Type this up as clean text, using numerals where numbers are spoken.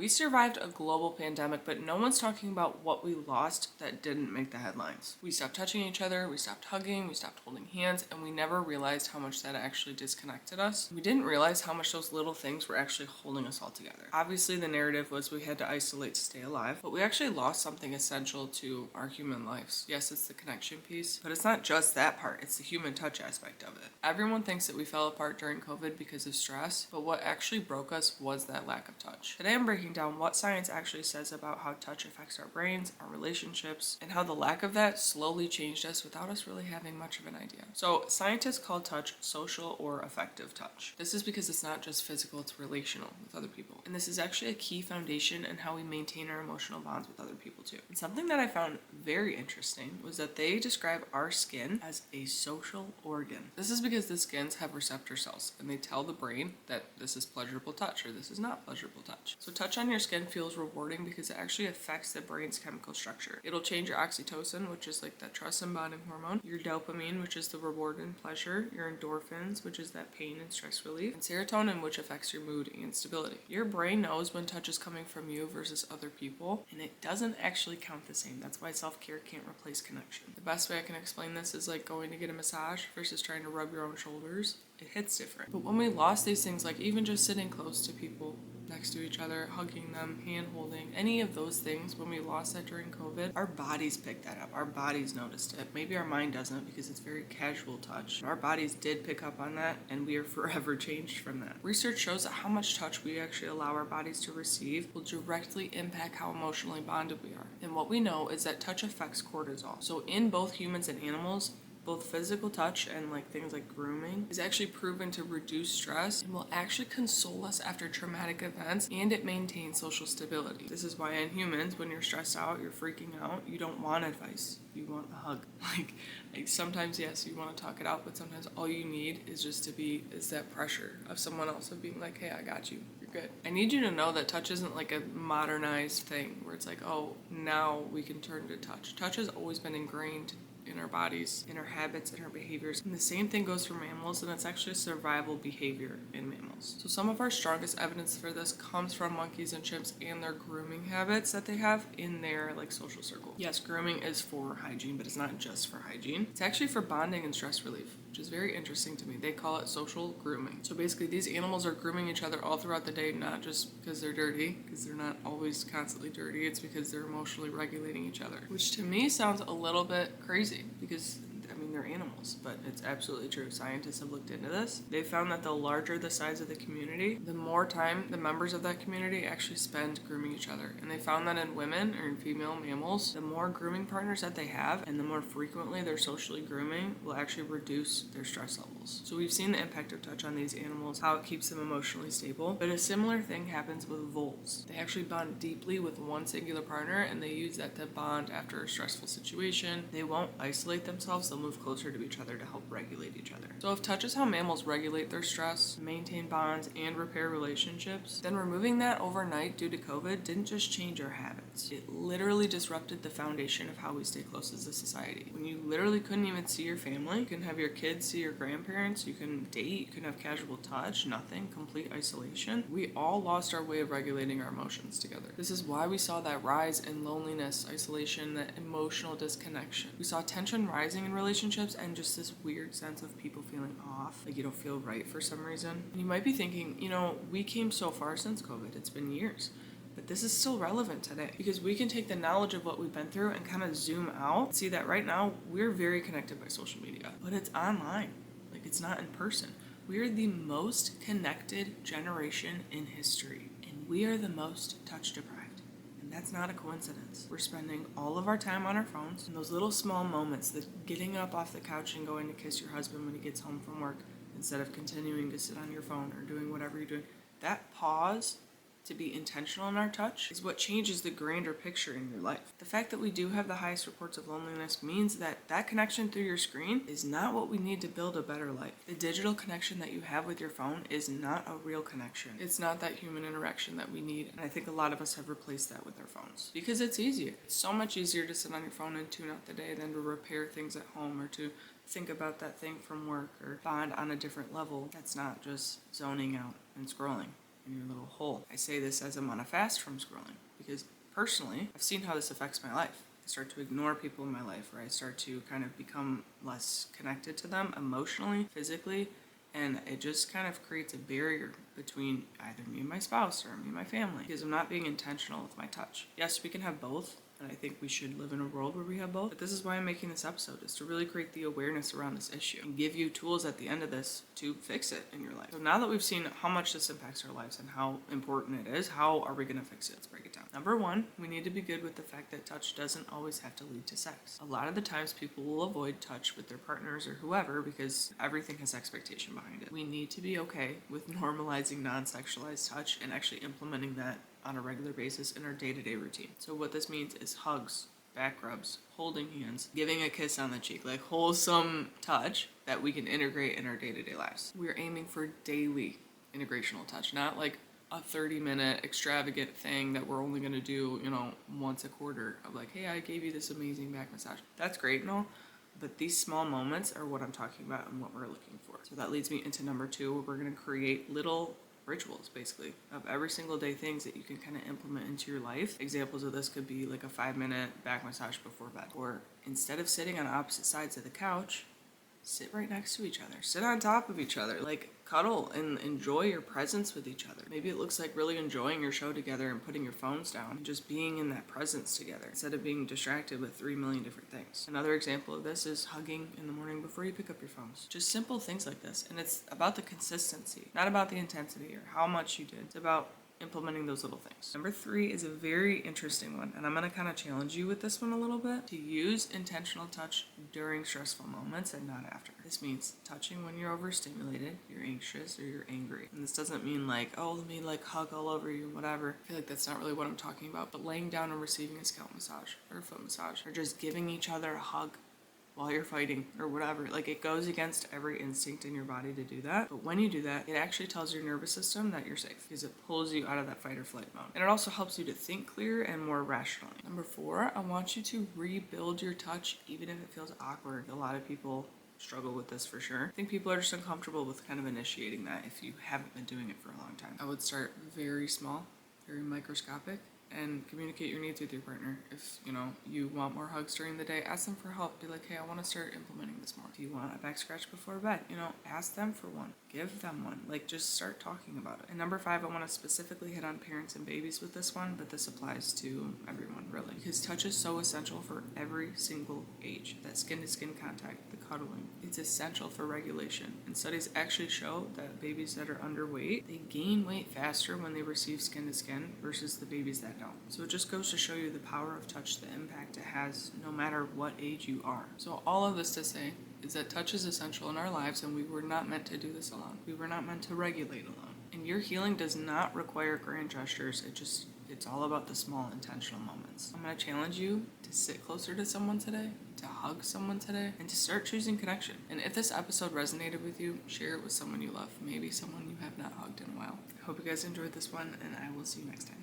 We survived a global pandemic, but no one's talking about what we lost that didn't make the headlines. We stopped touching each other, we stopped hugging, we stopped holding hands, and we never realized how much that actually disconnected us. We didn't realize how much those little things were actually holding us all together. Obviously, the narrative was we had to isolate to stay alive, but we actually lost something essential to our human lives. Yes, it's the connection piece, but it's not just that part, it's the human touch aspect of it. Everyone thinks that we fell apart during COVID because of stress, but what actually broke us was that lack of touch. Today I'm breaking down what science actually says about how touch affects our brains, our relationships, and how the lack of that slowly changed us without us really having much of an idea. So scientists call touch social or affective touch. This is because it's not just physical, it's relational with other people. And this is actually a key foundation in how we maintain our emotional bonds with other people too. And something that I found very interesting was that they describe our skin as a social organ. This is because the skins have receptor cells and they tell the brain that this is pleasurable touch or this is not pleasurable touch. So touch on your skin feels rewarding because it actually affects the brain's chemical structure. It'll change your oxytocin, which is like that trust and bonding hormone, your dopamine, which is the reward and pleasure, your endorphins, which is that pain and stress relief, and serotonin, which affects your mood and stability. Your brain knows when touch is coming from you versus other people, and it doesn't actually count the same. That's why self-care can't replace connection. The best way I can explain this is like going to get a massage versus trying to rub your own shoulders. It hits different. But when we lost these things, like even just sitting close to people next to each other, hugging them, hand holding, any of those things, when we lost that during COVID, our bodies picked that up. Our bodies noticed it. Maybe our mind doesn't because it's very casual touch. Our bodies did pick up on that, and we are forever changed from that. Research shows that how much touch we actually allow our bodies to receive will directly impact how emotionally bonded we are. And what we know is that touch affects cortisol. So in both humans and animals, both physical touch and like things like grooming is actually proven to reduce stress and will actually console us after traumatic events, and it maintains social stability. This is why in humans, when you're stressed out, you're freaking out, you don't want advice, you want a hug. Like sometimes, yes, you want to talk it out, but sometimes all you need is just is that pressure of someone else of being like, hey, I got you. Good. I need you to know that touch isn't like a modernized thing where it's like, oh, now we can turn to touch. Touch has always been ingrained in our bodies, in our habits, in our behaviors. And the same thing goes for mammals, and it's actually a survival behavior in mammals. So some of our strongest evidence for this comes from monkeys and chimps and their grooming habits that they have in their like social circle. Yes, grooming is for hygiene, but it's not just for hygiene. It's actually for bonding and stress relief, which is very interesting to me. They call it social grooming. So basically these animals are grooming each other all throughout the day, not just because they're dirty, because they're not always constantly dirty. It's because they're emotionally regulating each other, which to me sounds a little bit crazy because I mean they're animals, but it's absolutely true. Scientists have looked into this. They found that the larger the size of the community, the more time the members of that community actually spend grooming each other. And they found that in women or in female mammals, the more grooming partners that they have and the more frequently they're socially grooming will actually reduce their stress levels. So we've seen the impact of touch on these animals, how it keeps them emotionally stable. But a similar thing happens with voles. They actually bond deeply with one singular partner, and they use that to bond after a stressful situation. They won't isolate themselves, they'll move closer to each other to help regulate each other. So if touch is how mammals regulate their stress, maintain bonds, and repair relationships, then removing that overnight due to COVID didn't just change our habits. It literally disrupted the foundation of how we stay close as a society. When you literally couldn't even see your family, you couldn't have your kids see your grandparents, you couldn't date, you couldn't have casual touch, nothing, complete isolation. We all lost our way of regulating our emotions together. This is why we saw that rise in loneliness, isolation, that emotional disconnection. We saw tension rising in relationships and just this weird sense of people feeling off, like you don't feel right for some reason. And you might be thinking, we came so far since COVID, it's been years. But this is still relevant today because we can take the knowledge of what we've been through and kind of zoom out, see that right now we're very connected by social media, but it's online, like it's not in person. We're the most connected generation in history, and we are the most touch deprived. That's not a coincidence. We're spending all of our time on our phones, and those little small moments, the getting up off the couch and going to kiss your husband when he gets home from work instead of continuing to sit on your phone or doing whatever you're doing, that pause to be intentional in our touch is what changes the grander picture in your life. The fact that we do have the highest reports of loneliness means that connection through your screen is not what we need to build a better life. The digital connection that you have with your phone is not a real connection. It's not that human interaction that we need, and I think a lot of us have replaced that with our phones because it's easier. It's so much easier to sit on your phone and tune out the day than to repair things at home or to think about that thing from work or bond on a different level that's not just zoning out and scrolling. in your little hole. I say this as I'm on a fast from scrolling because personally, I've seen how this affects my life. I start to ignore people in my life, or I start to kind of become less connected to them emotionally, physically, and it just kind of creates a barrier between either me and my spouse or me and my family because I'm not being intentional with my touch. Yes, we can have both, and I think we should live in a world where we have both. But this is why I'm making this episode, is to really create the awareness around this issue and give you tools at the end of this to fix it in your life. So now that we've seen how much this impacts our lives and how important it is, how are we going to fix it? Let's break it down. Number one, we need to be good with the fact that touch doesn't always have to lead to sex. A lot of the times people will avoid touch with their partners or whoever because everything has expectation behind it. We need to be okay with normalizing non-sexualized touch and actually implementing that on a regular basis in our day-to-day routine. So what this means is hugs, back rubs, holding hands, giving a kiss on the cheek, like wholesome touch that we can integrate in our day-to-day lives. We're aiming for daily integrational touch, not like a 30-minute extravagant thing that we're only going to do, once a quarter of like, hey, I gave you this amazing back massage. That's great and all, but these small moments are what I'm talking about and what we're looking for. So that leads me into number two, where we're going to create little rituals basically of every single day things that you can kind of implement into your life. Examples of this could be like a 5-minute back massage before bed, or instead of sitting on opposite sides of the couch, sit right next to each other, sit on top of each other, like cuddle and enjoy your presence with each other. Maybe it looks like really enjoying your show together and putting your phones down and just being in that presence together instead of being distracted with 3 million different things. Another example of this is hugging in the morning before you pick up your phones. Just simple things like this. And it's about the consistency, not about the intensity or how much you did. It's about implementing those little things. Number three is a very interesting one, and I'm going to kind of challenge you with this one a little bit, to use intentional touch during stressful moments and not after. This means touching when you're overstimulated, you're anxious, or you're angry. And this doesn't mean like, oh, let me like hug all over you, whatever. I feel like that's not really what I'm talking about, but laying down and receiving a scalp massage or a foot massage, or just giving each other a hug while you're fighting or whatever. Like, it goes against every instinct in your body to do that. But when you do that, it actually tells your nervous system that you're safe because it pulls you out of that fight or flight mode. And it also helps you to think clear and more rationally. Number four, I want you to rebuild your touch even if it feels awkward. A lot of people struggle with this for sure. I think people are just uncomfortable with kind of initiating that if you haven't been doing it for a long time. I would start very small, very microscopic, and communicate your needs with your partner. If you want more hugs during the day, ask them for help. Be like, hey, I want to start implementing this more. If you want a back scratch before bed, ask them for one. Give them one. Like, just start talking about it. And number five, I want to specifically hit on parents and babies with this one, but this applies to everyone really, because touch is so essential for every single age. That skin-to-skin contact, the cuddling, it's essential for regulation. And studies actually show that babies that are underweight, they gain weight faster when they receive skin-to-skin versus the babies that don't. So it just goes to show you the power of touch, the impact it has no matter what age you are. So all of this to say is that touch is essential in our lives, and we were not meant to do this alone. We were not meant to regulate alone. And your healing does not require grand gestures. It's all about the small intentional moments. I'm going to challenge you to sit closer to someone today, to hug someone today, and to start choosing connection. And if this episode resonated with you, share it with someone you love, maybe someone you have not hugged in a while. I hope you guys enjoyed this one, and I will see you next time.